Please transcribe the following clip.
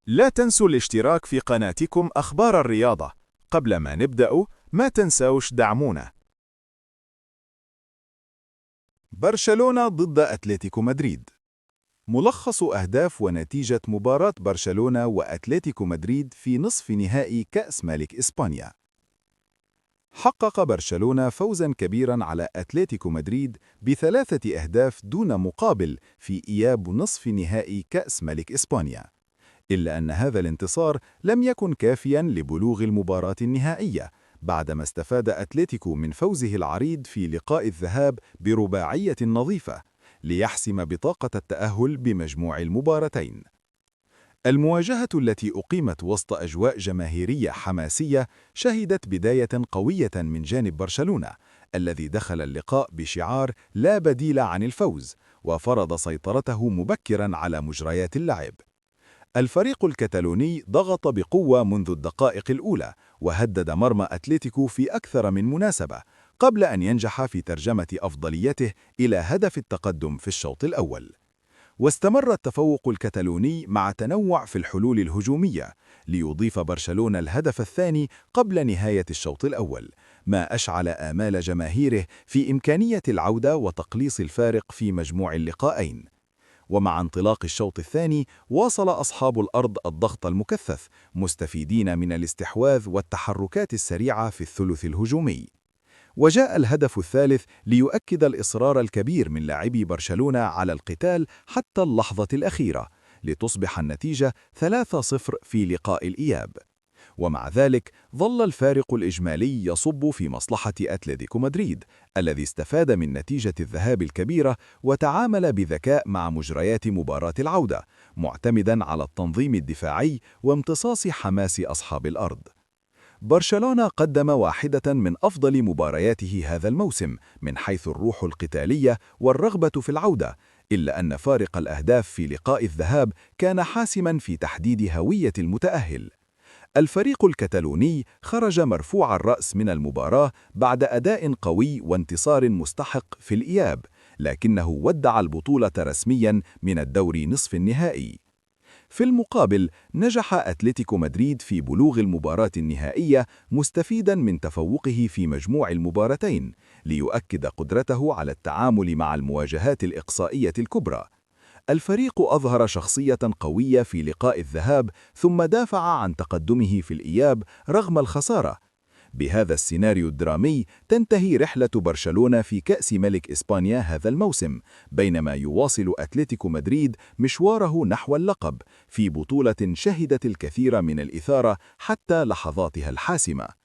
لا تنسوا الاشتراك في قناتكم أخبار الرياضة. قبل ما نبدأ، ما تنسوش دعمونا. برشلونة ضد أتلتيكو مدريد. ملخص أهداف ونتيجة مباراة برشلونة وأتلتيكو مدريد في نصف نهائي كأس ملك إسبانيا. حقق برشلونة فوزاً كبيراً على أتلتيكو مدريد ب3 أهداف دون مقابل في إياب نصف نهائي كأس ملك إسبانيا. إلا أن هذا الانتصار لم يكن كافياً لبلوغ المباراة النهائية، بعدما استفاد أتلتيكو من فوزه العريض في لقاء الذهاب برباعية نظيفة ليحسم بطاقة التأهل بمجموع المباراتين. المواجهة التي أقيمت وسط أجواء جماهيرية حماسية شهدت بداية قوية من جانب برشلونة، الذي دخل اللقاء بشعار لا بديل عن الفوز، وفرض سيطرته مبكراً على مجريات اللعب. الفريق الكتالوني ضغط بقوة منذ الدقائق الأولى، وهدد مرمى أتلتيكو في أكثر من مناسبة، قبل أن ينجح في ترجمة أفضليته إلى هدف التقدم في الشوط الأول. واستمر التفوق الكتالوني مع تنوع في الحلول الهجومية، ليضيف برشلونة الهدف الثاني قبل نهاية الشوط الأول، ما أشعل آمال جماهيره في إمكانية العودة وتقليص الفارق في مجموع اللقاءين. ومع انطلاق الشوط الثاني، واصل أصحاب الأرض الضغط المكثف، مستفيدين من الاستحواذ والتحركات السريعة في الثلث الهجومي. وجاء الهدف الثالث ليؤكد الإصرار الكبير من لاعبي برشلونة على القتال حتى اللحظة الأخيرة، لتصبح النتيجة 3-0 في لقاء الإياب. ومع ذلك ظل الفارق الإجمالي يصب في مصلحة أتلتيكو مدريد، الذي استفاد من نتيجة الذهاب الكبيرة وتعامل بذكاء مع مجريات مباراة العودة، معتمداً على التنظيم الدفاعي وامتصاص حماس أصحاب الأرض. برشلونة قدم واحدة من أفضل مبارياته هذا الموسم من حيث الروح القتالية والرغبة في العودة، إلا أن فارق الأهداف في لقاء الذهاب كان حاسماً في تحديد هوية المتأهل. الفريق الكتالوني خرج مرفوع الرأس من المباراة بعد أداء قوي وانتصار مستحق في الإياب، لكنه ودع البطولة رسمياً من الدور نصف النهائي. في المقابل، نجح أتلتيكو مدريد في بلوغ المباراة النهائية مستفيداً من تفوقه في مجموع المباراتين، ليؤكد قدرته على التعامل مع المواجهات الإقصائية الكبرى. الفريق أظهر شخصية قوية في لقاء الذهاب، ثم دافع عن تقدمه في الإياب رغم الخسارة. بهذا السيناريو الدرامي تنتهي رحلة برشلونة في كأس ملك إسبانيا هذا الموسم، بينما يواصل أتلتيكو مدريد مشواره نحو اللقب في بطولة شهدت الكثير من الإثارة حتى لحظاتها الحاسمة.